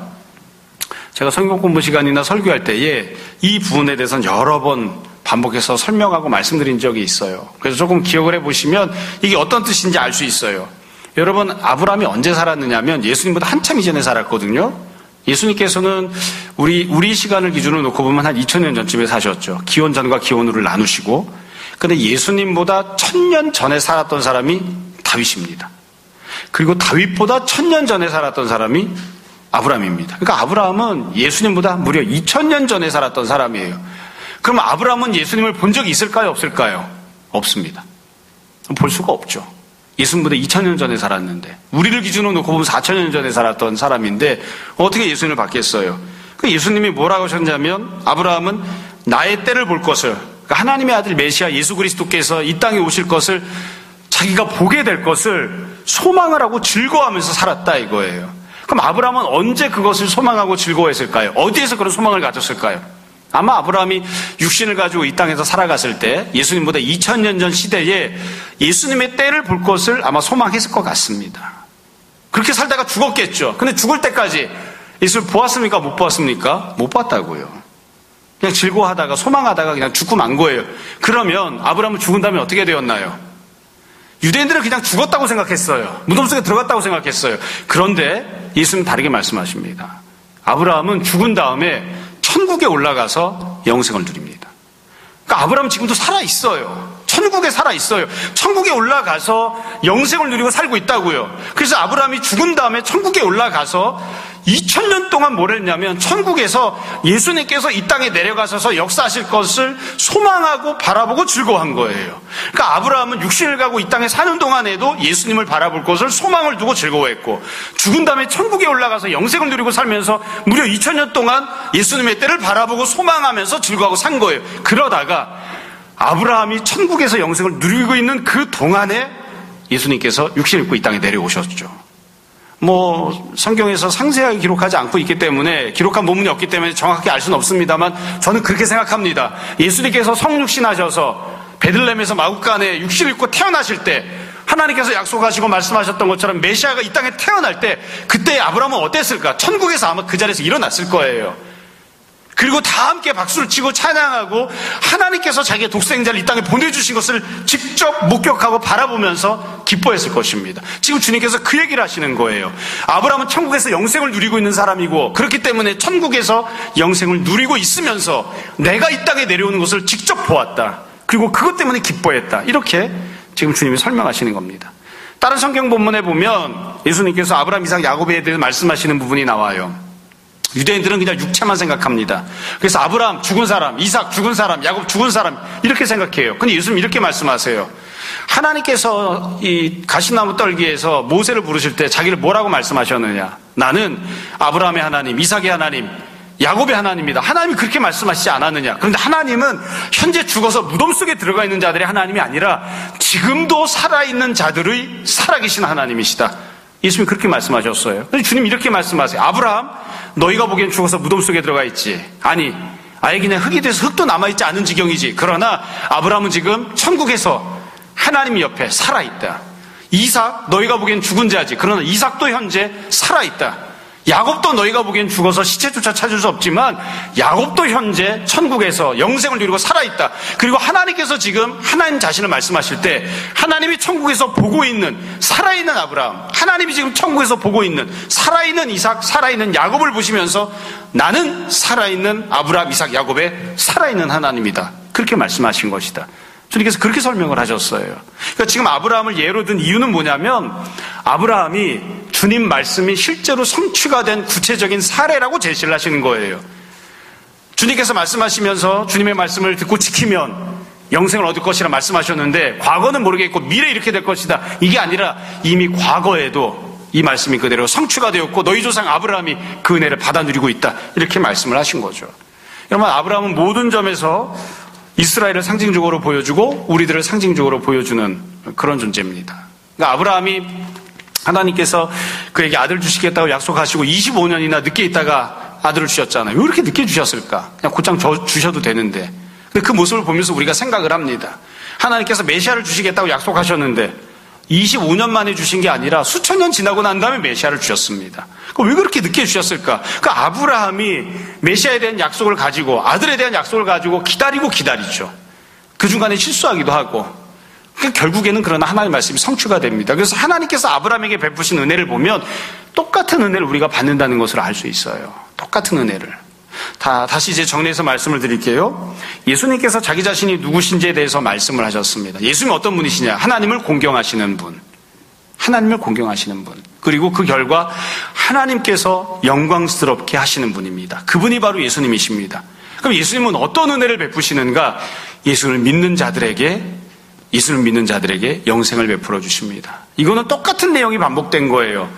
제가 성경 공부 시간이나 설교할 때에 이 부분에 대해서는 여러 번 반복해서 설명하고 말씀드린 적이 있어요. 그래서 조금 기억을 해보시면 이게 어떤 뜻인지 알 수 있어요. 여러분 아브라함이 언제 살았느냐면 예수님보다 한참 이전에 살았거든요. 예수님께서는 우리 시간을 기준으로 놓고 보면 한 2000년 전쯤에 사셨죠. 기원 전과 기원 후를 나누시고. 근데 예수님보다 1000년 전에 살았던 사람이 다윗입니다. 그리고 다윗보다 1000년 전에 살았던 사람이 아브라함입니다. 그러니까 아브라함은 예수님보다 무려 2000년 전에 살았던 사람이에요. 그럼 아브라함은 예수님을 본 적이 있을까요? 없을까요? 없습니다. 볼 수가 없죠. 예수님보다 2000년 전에 살았는데 우리를 기준으로 놓고 보면 4000년 전에 살았던 사람인데 어떻게 예수님을 봤겠어요? 그 예수님이 뭐라고 하셨냐면 아브라함은 나의 때를 볼 것을, 그러니까 하나님의 아들 메시아 예수 그리스도께서 이 땅에 오실 것을 자기가 보게 될 것을 소망을 하고 즐거워하면서 살았다 이거예요. 그럼 아브라함은 언제 그것을 소망하고 즐거워했을까요? 어디에서 그런 소망을 가졌을까요? 아마 아브라함이 육신을 가지고 이 땅에서 살아갔을 때 예수님보다 2000년 전 시대에 예수님의 때를 볼 것을 아마 소망했을 것 같습니다. 그렇게 살다가 죽었겠죠. 근데 죽을 때까지 예수를 보았습니까? 못 보았습니까? 못 봤다고요. 그냥 즐거워하다가 소망하다가 그냥 죽고 만 거예요. 그러면 아브라함은 죽은 다음에 어떻게 되었나요? 유대인들은 그냥 죽었다고 생각했어요. 무덤 속에 들어갔다고 생각했어요. 그런데 예수님은 다르게 말씀하십니다. 아브라함은 죽은 다음에 천국에 올라가서 영생을 누립니다. 그러니까 아브라함은 지금도 살아있어요. 천국에 살아있어요. 천국에 올라가서 영생을 누리고 살고 있다고요. 그래서 아브라함이 죽은 다음에 천국에 올라가서 2000년 동안 뭘 했냐면 천국에서 예수님께서 이 땅에 내려가셔서 역사하실 것을 소망하고 바라보고 즐거워한 거예요. 그러니까 아브라함은 육신을 가고 이 땅에 사는 동안에도 예수님을 바라볼 것을 소망을 두고 즐거워했고 죽은 다음에 천국에 올라가서 영생을 누리고 살면서 무려 2000년 동안 예수님의 때를 바라보고 소망하면서 즐거워하고 산 거예요. 그러다가 아브라함이 천국에서 영생을 누리고 있는 그 동안에 예수님께서 육신을 입고 이 땅에 내려오셨죠. 성경에서 상세하게 기록하지 않고 있기 때문에, 기록한 본문이 없기 때문에 정확하게 알 수는 없습니다만 저는 그렇게 생각합니다. 예수님께서 성육신하셔서 베들레헴에서 마구간에 육신을 입고 태어나실 때 하나님께서 약속하시고 말씀하셨던 것처럼 메시아가 이 땅에 태어날 때 그때 아브라함은 어땠을까? 천국에서 아마 그 자리에서 일어났을 거예요. 그리고 다 함께 박수를 치고 찬양하고 하나님께서 자기의 독생자를 이 땅에 보내주신 것을 직접 목격하고 바라보면서 기뻐했을 것입니다. 지금 주님께서 그 얘기를 하시는 거예요. 아브라함은 천국에서 영생을 누리고 있는 사람이고 그렇기 때문에 천국에서 영생을 누리고 있으면서 내가 이 땅에 내려오는 것을 직접 보았다. 그리고 그것 때문에 기뻐했다. 이렇게 지금 주님이 설명하시는 겁니다. 다른 성경 본문에 보면 예수님께서 아브라함, 이삭, 야곱에 대해 말씀하시는 부분이 나와요. 유대인들은 그냥 육체만 생각합니다. 그래서 아브라함 죽은 사람, 이삭 죽은 사람, 야곱 죽은 사람 이렇게 생각해요. 근데 예수님 이렇게 말씀하세요. 하나님께서 이 가시나무 떨기에서 모세를 부르실 때 자기를 뭐라고 말씀하셨느냐? 나는 아브라함의 하나님, 이삭의 하나님, 야곱의 하나님이다. 하나님이 그렇게 말씀하시지 않았느냐? 그런데 하나님은 현재 죽어서 무덤 속에 들어가 있는 자들의 하나님이 아니라 지금도 살아있는 자들의 살아계신 하나님이시다. 예수님이 그렇게 말씀하셨어요. 근데 주님이 이렇게 말씀하세요. 아브라함, 너희가 보기엔 죽어서 무덤 속에 들어가 있지. 아니, 아예 그냥 흙이 돼서 흙도 남아있지 않은 지경이지. 그러나 아브라함은 지금 천국에서 하나님 옆에 살아있다. 이삭, 너희가 보기엔 죽은 자지. 그러나 이삭도 현재 살아있다. 야곱도 너희가 보기엔 죽어서 시체조차 찾을 수 없지만 야곱도 현재 천국에서 영생을 누리고 살아있다. 그리고 하나님께서 지금 하나님 자신을 말씀하실 때 하나님이 천국에서 보고 있는 살아있는 아브라함, 하나님이 지금 천국에서 보고 있는 살아있는 이삭, 살아있는 야곱을 보시면서 나는 살아있는 아브라함, 이삭, 야곱의 살아있는 하나님이다. 그렇게 말씀하신 것이다. 주님께서 그렇게 설명을 하셨어요. 그러니까 지금 아브라함을 예로 든 이유는 뭐냐면 아브라함이 주님 말씀이 실제로 성취가 된 구체적인 사례라고 제시를 하시는 거예요. 주님께서 말씀하시면서 주님의 말씀을 듣고 지키면 영생을 얻을 것이라 말씀하셨는데 과거는 모르겠고 미래 이렇게 될 것이다. 이게 아니라 이미 과거에도 이 말씀이 그대로 성취가 되었고 너희 조상 아브라함이 그 은혜를 받아 누리고 있다. 이렇게 말씀을 하신 거죠. 여러분, 아브라함은 모든 점에서 이스라엘을 상징적으로 보여주고 우리들을 상징적으로 보여주는 그런 존재입니다. 그러니까 아브라함이 하나님께서 그에게 아들 주시겠다고 약속하시고 25년이나 늦게 있다가 아들을 주셨잖아요. 왜 이렇게 늦게 주셨을까? 그냥 곧장 주셔도 되는데. 근데 그 모습을 보면서 우리가 생각을 합니다. 하나님께서 메시아를 주시겠다고 약속하셨는데 25년 만에 주신 게 아니라 수천 년 지나고 난 다음에 메시아를 주셨습니다. 왜 그렇게 늦게 주셨을까? 그 아브라함이 메시아에 대한 약속을 가지고 아들에 대한 약속을 가지고 기다리죠. 그 중간에 실수하기도 하고. 그러니까 결국에는 그러나 하나님의 말씀이 성취가 됩니다. 그래서 하나님께서 아브라함에게 베푸신 은혜를 보면 똑같은 은혜를 우리가 받는다는 것을 알 수 있어요. 똑같은 은혜를. 다시 이제 정리해서 말씀을 드릴게요. 예수님께서 자기 자신이 누구신지에 대해서 말씀을 하셨습니다. 예수님은 어떤 분이시냐? 하나님을 공경하시는 분. 하나님을 공경하시는 분. 그리고 그 결과 하나님께서 영광스럽게 하시는 분입니다. 그분이 바로 예수님이십니다. 그럼 예수님은 어떤 은혜를 베푸시는가? 예수를 믿는 자들에게 영생을 베풀어 주십니다. 이거는 똑같은 내용이 반복된 거예요.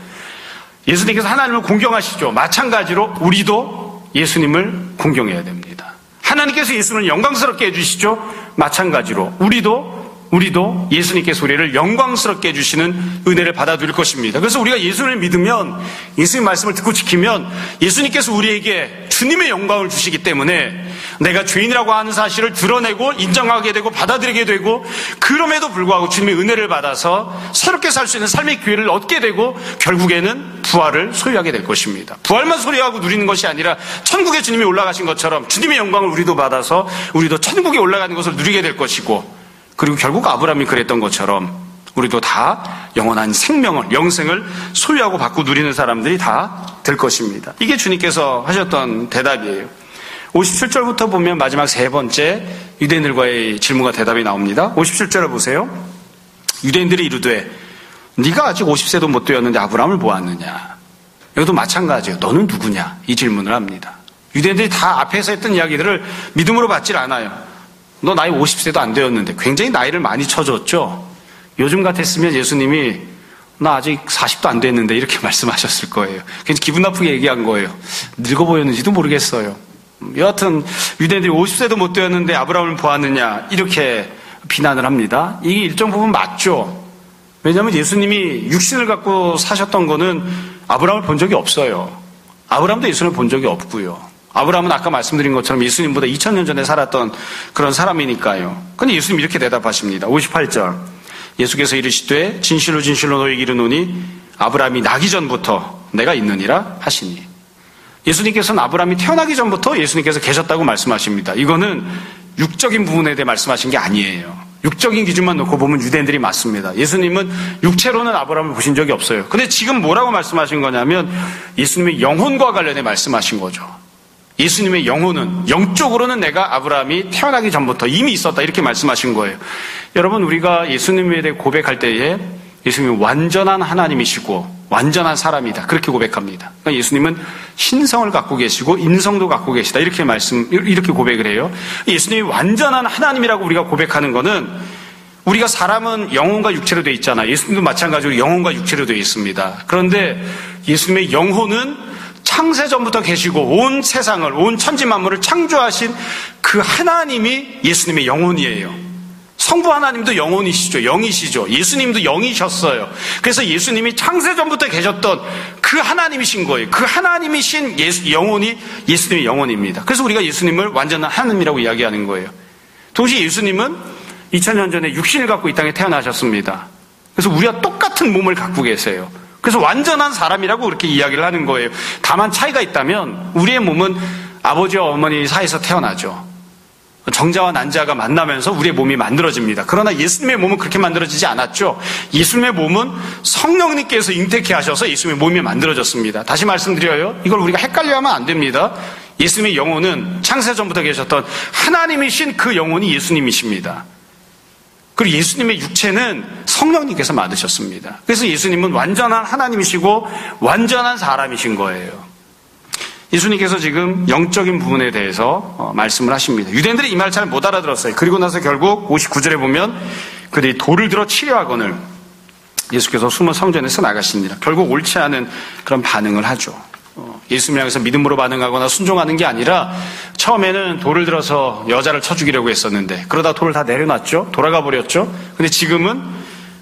예수님께서 하나님을 공경하시죠. 마찬가지로 우리도 예수님을 공경해야 됩니다. 하나님께서 예수님을 영광스럽게 해주시죠. 마찬가지로 우리도 예수님께서 우리를 영광스럽게 해주시는 은혜를 받아들일 것입니다. 그래서 우리가 예수님을 믿으면, 예수님 말씀을 듣고 지키면 예수님께서 우리에게 주님의 영광을 주시기 때문에 내가 죄인이라고 하는 사실을 드러내고 인정하게 되고 받아들이게 되고, 그럼에도 불구하고 주님의 은혜를 받아서 새롭게 살 수 있는 삶의 기회를 얻게 되고 결국에는 부활을 소유하게 될 것입니다. 부활만 소유하고 누리는 것이 아니라 천국에 주님이 올라가신 것처럼 주님의 영광을 우리도 받아서 우리도 천국에 올라가는 것을 누리게 될 것이고, 그리고 결국 아브라함이 그랬던 것처럼 우리도 다 영원한 생명을, 영생을 소유하고 받고 누리는 사람들이 다 될 것입니다. 이게 주님께서 하셨던 대답이에요. 57절부터 보면 마지막 세 번째 유대인들과의 질문과 대답이 나옵니다. 57절을 보세요. 유대인들이 이르되 네가 아직 50세도 못 되었는데 아브라함을 보았느냐? 여기도 마찬가지예요. 너는 누구냐? 이 질문을 합니다. 유대인들이 다 앞에서 했던 이야기들을 믿음으로 받질 않아요. 너 나이 50세도 안 되었는데. 굉장히 나이를 많이 쳐줬죠. 요즘 같았으면 예수님이 나 아직 40도 안 됐는데 이렇게 말씀하셨을 거예요. 굉장히 기분 나쁘게 얘기한 거예요. 늙어 보였는지도 모르겠어요. 여하튼 유대인들이 50세도 못 되었는데 아브라함을 보았느냐 이렇게 비난을 합니다. 이게 일정 부분 맞죠. 왜냐하면 예수님이 육신을 갖고 사셨던 거는 아브라함을 본 적이 없어요. 아브라함도 예수님을 본 적이 없고요. 아브라함은 아까 말씀드린 것처럼 예수님보다 2000년 전에 살았던 그런 사람이니까요. 그런데 예수님이 이렇게 대답하십니다. 58절 예수께서 이르시되 진실로 진실로 너희에게 이르노니 아브라함이 나기 전부터 내가 있느니라 하시니. 예수님께서는 아브라함이 태어나기 전부터 예수님께서 계셨다고 말씀하십니다. 이거는 육적인 부분에 대해 말씀하신 게 아니에요. 육적인 기준만 놓고 보면 유대인들이 맞습니다. 예수님은 육체로는 아브라함을 보신 적이 없어요. 근데 지금 뭐라고 말씀하신 거냐면 예수님의 영혼과 관련해 말씀하신 거죠. 예수님의 영혼은, 영적으로는 내가 아브라함이 태어나기 전부터 이미 있었다 이렇게 말씀하신 거예요. 여러분, 우리가 예수님에 대해 고백할 때에 예수님은 완전한 하나님이시고 완전한 사람이다 그렇게 고백합니다. 그러니까 예수님은 신성을 갖고 계시고 인성도 갖고 계시다 이렇게 고백을 해요. 예수님이 완전한 하나님이라고 우리가 고백하는 거는, 우리가 사람은 영혼과 육체로 되어 있잖아요. 예수님도 마찬가지로 영혼과 육체로 되어 있습니다. 그런데 예수님의 영혼은 창세전부터 계시고 온 세상을, 온 천지만물을 창조하신 그 하나님이 예수님의 영혼이에요. 성부 하나님도 영혼이시죠. 영이시죠. 예수님도 영이셨어요. 그래서 예수님이 창세전부터 계셨던 그 하나님이신 거예요. 그 하나님이신 영혼이 예수님의 영혼입니다. 그래서 우리가 예수님을 완전한 하나님이라고 이야기하는 거예요. 동시에 예수님은 2000년 전에 육신을 갖고 이 땅에 태어나셨습니다. 그래서 우리와 똑같은 몸을 갖고 계세요. 그래서 완전한 사람이라고 그렇게 이야기를 하는 거예요. 다만 차이가 있다면 우리의 몸은 아버지와 어머니 사이에서 태어나죠. 정자와 난자가 만나면서 우리의 몸이 만들어집니다. 그러나 예수님의 몸은 그렇게 만들어지지 않았죠. 예수님의 몸은 성령님께서 잉태케 하셔서 예수님의 몸이 만들어졌습니다. 다시 말씀드려요. 이걸 우리가 헷갈려하면 안 됩니다. 예수님의 영혼은 창세전부터 계셨던 하나님이신 그 영혼이 예수님이십니다. 그리고 예수님의 육체는 성령님께서 만드셨습니다. 그래서 예수님은 완전한 하나님이시고 완전한 사람이신 거예요. 예수님께서 지금 영적인 부분에 대해서 말씀을 하십니다. 유대인들이 이 말을 잘 못 알아들었어요. 그리고 나서 결국 59절에 보면 그들이 돌을 들어 치려하거늘 예수께서 숨은 성전에서 나가십니다. 결국 옳지 않은 그런 반응을 하죠. 예수님을 향해서 믿음으로 반응하거나 순종하는 게 아니라 처음에는 돌을 들어서 여자를 쳐 죽이려고 했었는데 그러다 돌을 다 내려놨죠. 돌아가 버렸죠. 근데 지금은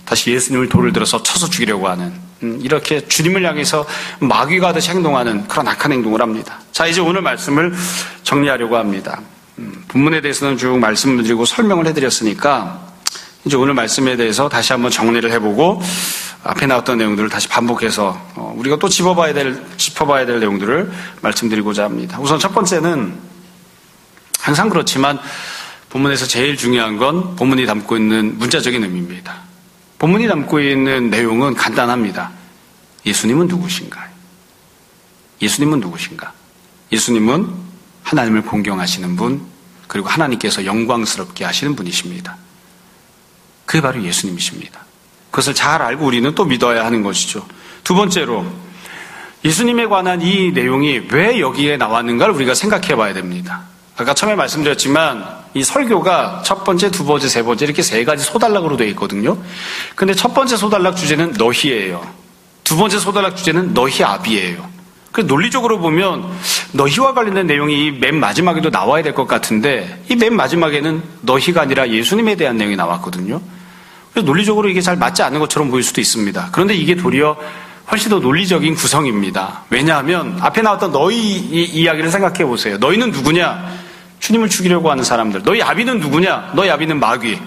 다시 예수님을 돌을 들어서 쳐서 죽이려고 하는 이렇게 주님을 향해서 마귀가 하듯이 행동하는 그런 악한 행동을 합니다. 자, 이제 오늘 말씀을 정리하려고 합니다. 본문에 대해서는 쭉 말씀을 드리고 설명을 해드렸으니까 이제 오늘 말씀에 대해서 다시 한번 정리를 해보고 앞에 나왔던 내용들을 다시 반복해서 우리가 또 짚어봐야 될 내용들을 말씀드리고자 합니다. 우선 첫 번째는 항상 그렇지만 본문에서 제일 중요한 건 본문이 담고 있는 문자적인 의미입니다. 본문이 담고 있는 내용은 간단합니다. 예수님은 누구신가? 예수님은 누구신가? 예수님은 하나님을 공경하시는 분, 그리고 하나님께서 영광스럽게 하시는 분이십니다. 그게 바로 예수님이십니다. 그것을 잘 알고 우리는 또 믿어야 하는 것이죠. 두 번째로 예수님에 관한 이 내용이 왜 여기에 나왔는가를 우리가 생각해 봐야 됩니다. 아까 처음에 말씀드렸지만 이 설교가 첫 번째, 두 번째, 세 번째 이렇게 세 가지 소단락으로 되어 있거든요. 근데 첫 번째 소단락 주제는 너희예요. 두 번째 소단락 주제는 너희 아비예요. 그래서 논리적으로 보면 너희와 관련된 내용이 맨 마지막에도 나와야 될 것 같은데 이 맨 마지막에는 너희가 아니라 예수님에 대한 내용이 나왔거든요. 그래서 논리적으로 이게 잘 맞지 않는 것처럼 보일 수도 있습니다. 그런데 이게 도리어 훨씬 더 논리적인 구성입니다. 왜냐하면 앞에 나왔던 너희 이야기를 생각해 보세요. 너희는 누구냐? 주님을 죽이려고 하는 사람들. 너희 아비는 누구냐? 너희 아비는 마귀.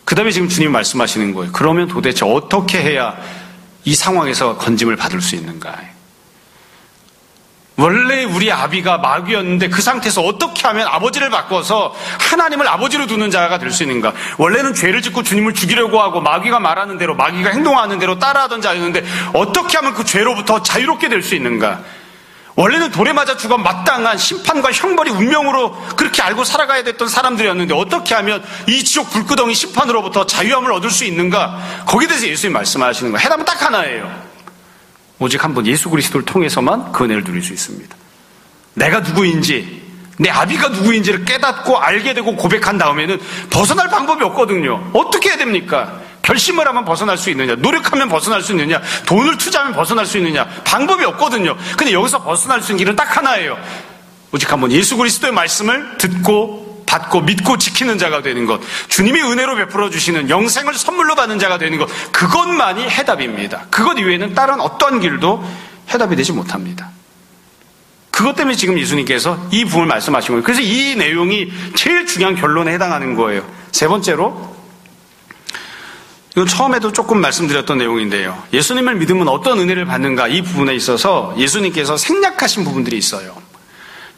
그 다음에 지금 주님이 말씀하시는 거예요. 그러면 도대체 어떻게 해야 이 상황에서 건짐을 받을 수 있는가? 원래 우리 아비가 마귀였는데 그 상태에서 어떻게 하면 아버지를 바꿔서 하나님을 아버지로 두는 자가 될 수 있는가? 원래는 죄를 짓고 주님을 죽이려고 하고 마귀가 말하는 대로 마귀가 행동하는 대로 따라하던 자였는데 어떻게 하면 그 죄로부터 자유롭게 될 수 있는가? 원래는 돌에 맞아 죽어 마땅한 심판과 형벌이 운명으로 그렇게 알고 살아가야 됐던 사람들이었는데 어떻게 하면 이 지옥 불구덩이 심판으로부터 자유함을 얻을 수 있는가? 거기에 대해서 예수님이 말씀하시는 거예요. 해답은 딱 하나예요. 오직 한 번 예수 그리스도를 통해서만 그 은혜를 누릴 수 있습니다. 내가 누구인지, 내 아비가 누구인지를 깨닫고 알게 되고 고백한 다음에는 벗어날 방법이 없거든요. 어떻게 해야 됩니까? 결심을 하면 벗어날 수 있느냐? 노력하면 벗어날 수 있느냐? 돈을 투자하면 벗어날 수 있느냐? 방법이 없거든요. 근데 여기서 벗어날 수 있는 길은 딱 하나예요. 오직 한 번 예수 그리스도의 말씀을 듣고 받고 믿고 지키는 자가 되는 것, 주님이 은혜로 베풀어 주시는 영생을 선물로 받는 자가 되는 것, 그것만이 해답입니다. 그것 이외에는 다른 어떤 길도 해답이 되지 못합니다. 그것 때문에 지금 예수님께서 이 부분을 말씀하신 거예요. 그래서 이 내용이 제일 중요한 결론에 해당하는 거예요. 세 번째로, 이건 처음에도 조금 말씀드렸던 내용인데요. 예수님을 믿으면 어떤 은혜를 받는가, 이 부분에 있어서 예수님께서 생략하신 부분들이 있어요.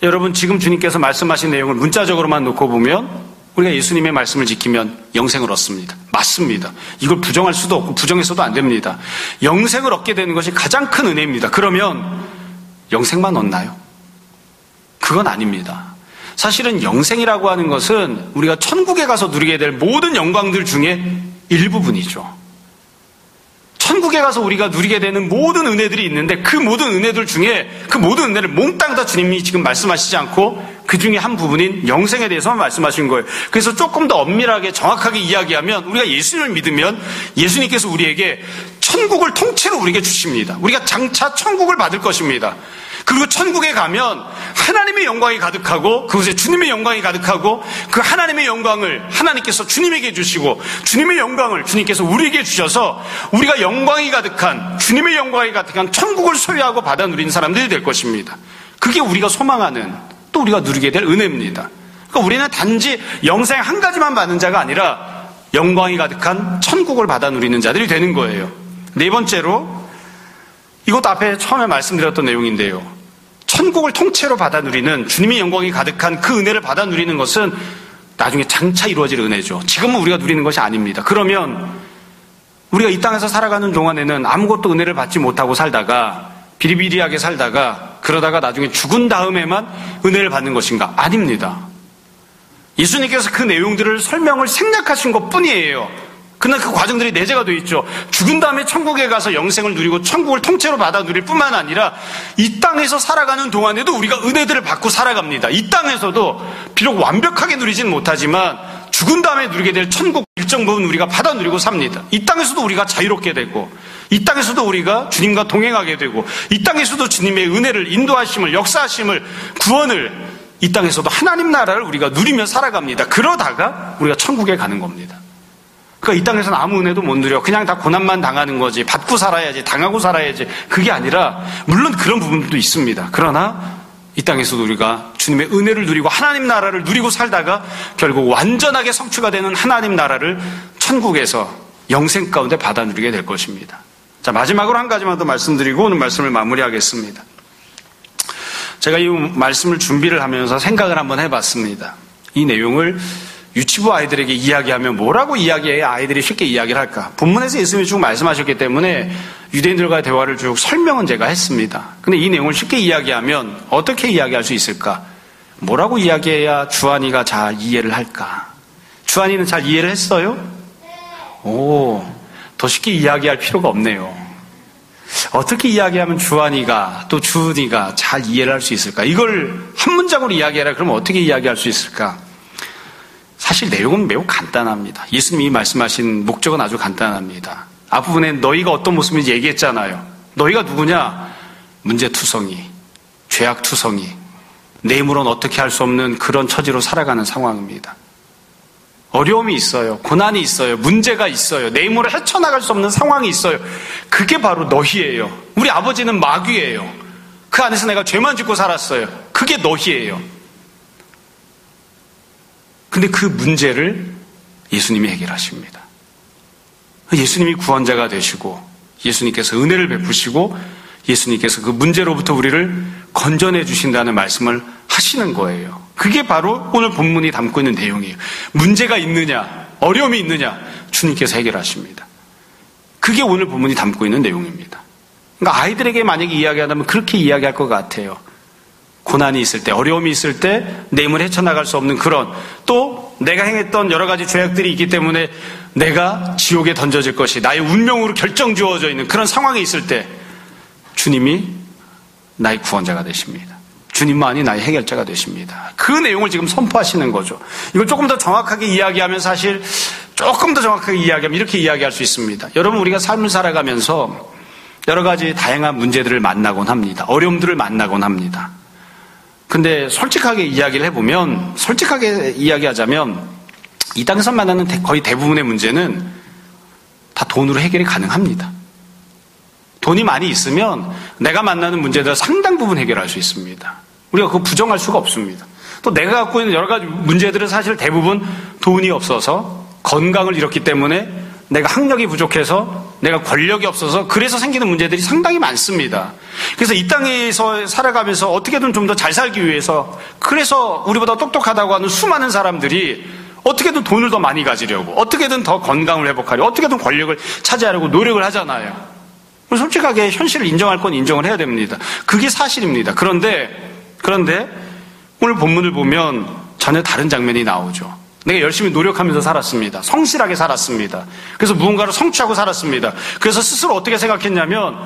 여러분, 지금 주님께서 말씀하신 내용을 문자적으로만 놓고 보면 우리가 예수님의 말씀을 지키면 영생을 얻습니다. 맞습니다. 이걸 부정할 수도 없고 부정해서도 안 됩니다. 영생을 얻게 되는 것이 가장 큰 은혜입니다. 그러면 영생만 얻나요? 그건 아닙니다. 사실은 영생이라고 하는 것은 우리가 천국에 가서 누리게 될 모든 영광들 중에 일부분이죠. 천국에 가서 우리가 누리게 되는 모든 은혜들이 있는데 그 모든 은혜들 중에 그 모든 은혜를 몽땅 다 주님이 지금 말씀하시지 않고 그 중에 한 부분인 영생에 대해서만 말씀하신 거예요. 그래서 조금 더 엄밀하게 정확하게 이야기하면 우리가 예수님을 믿으면 예수님께서 우리에게 천국을 통째로 우리에게 주십니다. 우리가 장차 천국을 받을 것입니다. 그리고 천국에 가면 하나님의 영광이 가득하고 그곳에 주님의 영광이 가득하고 그 하나님의 영광을 하나님께서 주님에게 주시고 주님의 영광을 주님께서 우리에게 주셔서 우리가 영광이 가득한 주님의 영광이 가득한 천국을 소유하고 받아 누리는 사람들이 될 것입니다. 그게 우리가 소망하는 또 우리가 누리게 될 은혜입니다. 그러니까 우리는 단지 영생 한 가지만 받는 자가 아니라 영광이 가득한 천국을 받아 누리는 자들이 되는 거예요. 네 번째로, 이것도 앞에 처음에 말씀드렸던 내용인데요. 천국을 통째로 받아 누리는 주님의 영광이 가득한 그 은혜를 받아 누리는 것은 나중에 장차 이루어질 은혜죠. 지금은 우리가 누리는 것이 아닙니다. 그러면 우리가 이 땅에서 살아가는 동안에는 아무것도 은혜를 받지 못하고 살다가 비리비리하게 살다가 그러다가 나중에 죽은 다음에만 은혜를 받는 것인가? 아닙니다. 예수님께서 그 내용들을 설명을 생략하신 것 뿐이에요. 그러나 그 과정들이 내재가 되어 있죠. 죽은 다음에 천국에 가서 영생을 누리고 천국을 통째로 받아 누릴 뿐만 아니라 이 땅에서 살아가는 동안에도 우리가 은혜들을 받고 살아갑니다. 이 땅에서도 비록 완벽하게 누리지는 못하지만 죽은 다음에 누리게 될 천국 일정 부분 우리가 받아 누리고 삽니다. 이 땅에서도 우리가 자유롭게 되고 이 땅에서도 우리가 주님과 동행하게 되고 이 땅에서도 주님의 은혜를, 인도하심을, 역사하심을, 구원을 이 땅에서도 하나님 나라를 우리가 누리며 살아갑니다. 그러다가 우리가 천국에 가는 겁니다. 그러니까 이 땅에서는 아무 은혜도 못 누려. 그냥 다 고난만 당하는 거지. 받고 살아야지. 당하고 살아야지. 그게 아니라 물론 그런 부분도 있습니다. 그러나 이 땅에서도 우리가 주님의 은혜를 누리고 하나님 나라를 누리고 살다가 결국 완전하게 성취가 되는 하나님 나라를 천국에서 영생 가운데 받아 누리게 될 것입니다. 자, 마지막으로 한 가지만 더 말씀드리고 오늘 말씀을 마무리하겠습니다. 제가 이 말씀을 준비를 하면서 생각을 한번 해봤습니다. 이 내용을 유치부 아이들에게 이야기하면 뭐라고 이야기해야 아이들이 쉽게 이야기를 할까? 본문에서 예수님이 쭉 말씀하셨기 때문에 유대인들과의 대화를 쭉 설명은 제가 했습니다. 근데 이 내용을 쉽게 이야기하면 어떻게 이야기할 수 있을까? 뭐라고 이야기해야 주한이가 잘 이해를 할까? 주한이는 잘 이해를 했어요? 더 쉽게 이야기할 필요가 없네요. 어떻게 이야기하면 주한이가 또 주은이가 잘 이해를 할 수 있을까? 이걸 한 문장으로 이야기해라. 그러면 어떻게 이야기할 수 있을까? 사실 내용은 매우 간단합니다. 예수님이 말씀하신 목적은 아주 간단합니다. 앞부분에 너희가 어떤 모습인지 얘기했잖아요. 너희가 누구냐? 문제투성이, 죄악투성이, 내 힘으로는 어떻게 할 수 없는 그런 처지로 살아가는 상황입니다. 어려움이 있어요. 고난이 있어요. 문제가 있어요. 내 힘으로 헤쳐나갈 수 없는 상황이 있어요. 그게 바로 너희예요. 우리 아버지는 마귀예요. 그 안에서 내가 죄만 짓고 살았어요. 그게 너희예요. 근데 그 문제를 예수님이 해결하십니다. 예수님이 구원자가 되시고 예수님께서 은혜를 베푸시고 예수님께서 그 문제로부터 우리를 건져내 주신다는 말씀을 하시는 거예요. 그게 바로 오늘 본문이 담고 있는 내용이에요. 문제가 있느냐, 어려움이 있느냐, 주님께서 해결하십니다. 그게 오늘 본문이 담고 있는 내용입니다. 그러니까 아이들에게 만약에 이야기한다면 그렇게 이야기할 것 같아요. 고난이 있을 때, 어려움이 있을 때 내 힘을 헤쳐나갈 수 없는 그런, 또 내가 행했던 여러 가지 죄악들이 있기 때문에 내가 지옥에 던져질 것이 나의 운명으로 결정 지어져 있는 그런 상황에 있을 때 주님이 나의 구원자가 되십니다. 주님만이 나의 해결자가 되십니다. 그 내용을 지금 선포하시는 거죠. 이걸 조금 더 정확하게 이야기하면 사실 조금 더 정확하게 이야기하면 이렇게 이야기할 수 있습니다. 여러분, 우리가 삶을 살아가면서 여러 가지 다양한 문제들을 만나곤 합니다. 어려움들을 만나곤 합니다. 근데 솔직하게 이야기를 해보면, 솔직하게 이야기하자면 이 땅에서 만나는 거의 대부분의 문제는 다 돈으로 해결이 가능합니다. 돈이 많이 있으면 내가 만나는 문제들 상당 부분 해결할 수 있습니다. 우리가 그거 부정할 수가 없습니다. 또 내가 갖고 있는 여러 가지 문제들은 사실 대부분 돈이 없어서, 건강을 잃었기 때문에, 내가 학력이 부족해서, 내가 권력이 없어서 그래서 생기는 문제들이 상당히 많습니다. 그래서 이 땅에서 살아가면서 어떻게든 좀 더 잘 살기 위해서, 그래서 우리보다 똑똑하다고 하는 수많은 사람들이 어떻게든 돈을 더 많이 가지려고, 어떻게든 더 건강을 회복하려고, 어떻게든 권력을 차지하려고 노력을 하잖아요. 솔직하게 현실을 인정할 건 인정을 해야 됩니다. 그게 사실입니다. 그런데 오늘 본문을 보면 전혀 다른 장면이 나오죠. 내가 열심히 노력하면서 살았습니다. 성실하게 살았습니다. 그래서 무언가를 성취하고 살았습니다. 그래서 스스로 어떻게 생각했냐면,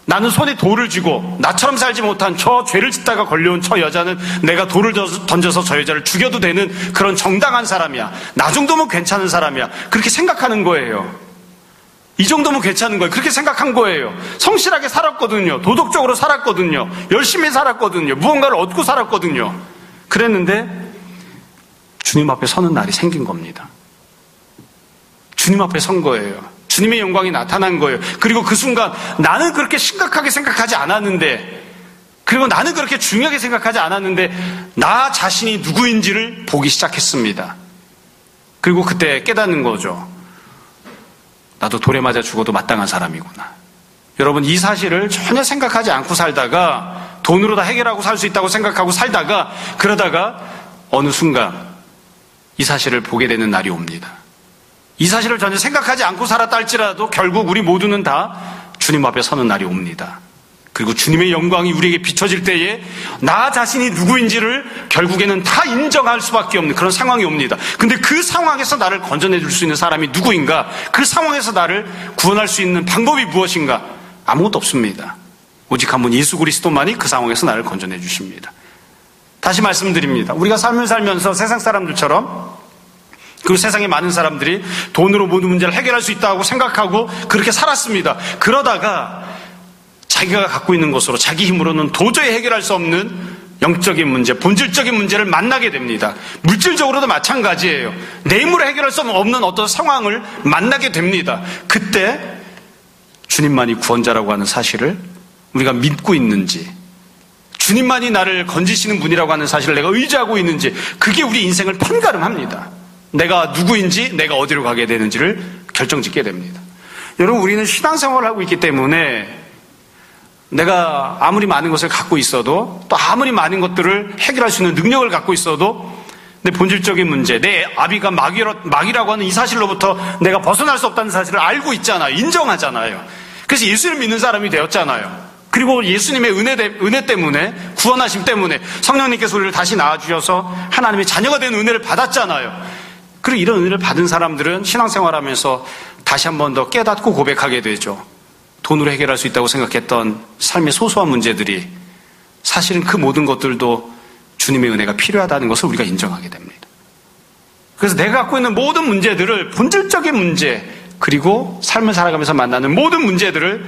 나는 손에 돌을 쥐고 나처럼 살지 못한 저 죄를 짓다가 걸려온 저 여자는 내가 돌을 던져서 저 여자를 죽여도 되는 그런 정당한 사람이야. 나 정도면 괜찮은 사람이야. 그렇게 생각하는 거예요. 이 정도면 괜찮은 거예요. 그렇게 생각한 거예요. 성실하게 살았거든요. 도덕적으로 살았거든요. 열심히 살았거든요. 무언가를 얻고 살았거든요. 그랬는데 주님 앞에 서는 날이 생긴 겁니다. 주님 앞에 선 거예요. 주님의 영광이 나타난 거예요. 그리고 그 순간 나는 그렇게 심각하게 생각하지 않았는데, 그리고 나는 그렇게 중요하게 생각하지 않았는데 나 자신이 누구인지를 보기 시작했습니다. 그리고 그때 깨닫는 거죠. 나도 돌에 맞아 죽어도 마땅한 사람이구나. 여러분, 이 사실을 전혀 생각하지 않고 살다가, 돈으로 다 해결하고 살 수 있다고 생각하고 살다가, 그러다가 어느 순간 이 사실을 보게 되는 날이 옵니다. 이 사실을 전혀 생각하지 않고 살았다 할지라도 결국 우리 모두는 다 주님 앞에 서는 날이 옵니다. 그리고 주님의 영광이 우리에게 비춰질 때에 나 자신이 누구인지를 결국에는 다 인정할 수밖에 없는 그런 상황이 옵니다. 근데 그 상황에서 나를 건져내 줄 수 있는 사람이 누구인가? 그 상황에서 나를 구원할 수 있는 방법이 무엇인가? 아무것도 없습니다. 오직 한 분 예수 그리스도만이 그 상황에서 나를 건져내 주십니다. 다시 말씀드립니다. 우리가 삶을 살면서 세상 사람들처럼, 그리고 세상에 많은 사람들이 돈으로 모든 문제를 해결할 수 있다고 생각하고 그렇게 살았습니다. 그러다가 자기가 갖고 있는 것으로 자기 힘으로는 도저히 해결할 수 없는 영적인 문제, 본질적인 문제를 만나게 됩니다. 물질적으로도 마찬가지예요. 내 힘으로 해결할 수 없는 어떤 상황을 만나게 됩니다. 그때 주님만이 구원자라고 하는 사실을 우리가 믿고 있는지, 주님만이 나를 건지시는 분이라고 하는 사실을 내가 의지하고 있는지, 그게 우리 인생을 판가름합니다. 내가 누구인지, 내가 어디로 가게 되는지를 결정짓게 됩니다. 여러분, 우리는 신앙생활을 하고 있기 때문에 내가 아무리 많은 것을 갖고 있어도, 또 아무리 많은 것들을 해결할 수 있는 능력을 갖고 있어도 내 본질적인 문제, 내 아비가 마귀라고 하는 이 사실로부터 내가 벗어날 수 없다는 사실을 알고 있잖아요. 인정하잖아요. 그래서 예수를 믿는 사람이 되었잖아요. 그리고 예수님의 은혜 때문에, 구원하심 때문에 성령님께서 우리를 다시 낳아주셔서 하나님의 자녀가 된 은혜를 받았잖아요. 그리고 이런 은혜를 받은 사람들은 신앙생활하면서 다시 한 번 더 깨닫고 고백하게 되죠. 돈으로 해결할 수 있다고 생각했던 삶의 소소한 문제들이 사실은 그 모든 것들도 주님의 은혜가 필요하다는 것을 우리가 인정하게 됩니다. 그래서 내가 갖고 있는 모든 문제들을, 본질적인 문제, 그리고 삶을 살아가면서 만나는 모든 문제들을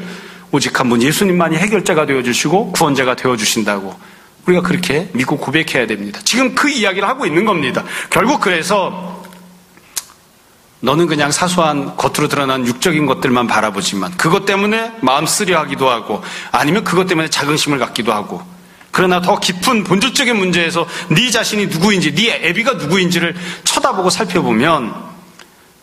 오직 한 분 예수님만이 해결자가 되어주시고 구원자가 되어주신다고 우리가 그렇게 믿고 고백해야 됩니다. 지금 그 이야기를 하고 있는 겁니다. 결국 그래서 너는 그냥 사소한 겉으로 드러난 육적인 것들만 바라보지만 그것 때문에 마음 쓰려하기도 하고, 아니면 그것 때문에 자긍심을 갖기도 하고, 그러나 더 깊은 본질적인 문제에서 네 자신이 누구인지, 네 애비가 누구인지를 쳐다보고 살펴보면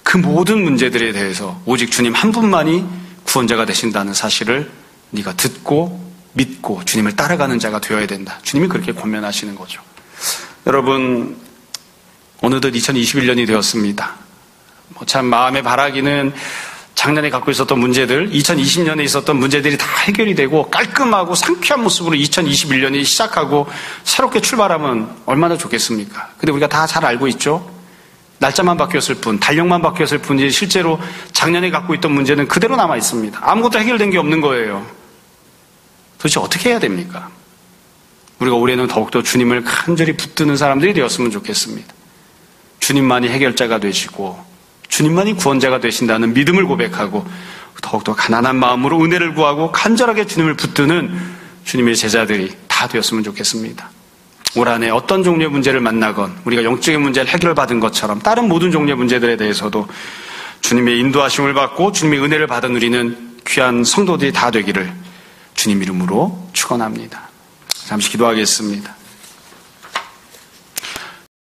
그 모든 문제들에 대해서 오직 주님 한 분만이 구원자가 되신다는 사실을 네가 듣고 믿고 주님을 따라가는 자가 되어야 된다. 주님이 그렇게 권면하시는 거죠. 여러분, 어느덧 2021년이 되었습니다. 참 마음의 바라기는 작년에 갖고 있었던 문제들, 2020년에 있었던 문제들이 다 해결이 되고 깔끔하고 상쾌한 모습으로 2021년이 시작하고 새롭게 출발하면 얼마나 좋겠습니까? 근데 우리가 다 잘 알고 있죠? 날짜만 바뀌었을 뿐, 달력만 바뀌었을 뿐이지 실제로 작년에 갖고 있던 문제는 그대로 남아 있습니다. 아무것도 해결된 게 없는 거예요. 도대체 어떻게 해야 됩니까? 우리가 올해는 더욱더 주님을 간절히 붙드는 사람들이 되었으면 좋겠습니다. 주님만이 해결자가 되시고 주님만이 구원자가 되신다는 믿음을 고백하고 더욱더 가난한 마음으로 은혜를 구하고 간절하게 주님을 붙드는 주님의 제자들이 다 되었으면 좋겠습니다. 올 한 해 어떤 종류의 문제를 만나건 우리가 영적인 문제를 해결받은 것처럼 다른 모든 종류의 문제들에 대해서도 주님의 인도하심을 받고 주님의 은혜를 받은 우리는 귀한 성도들이 다 되기를 주님 이름으로 축원합니다. 잠시 기도하겠습니다.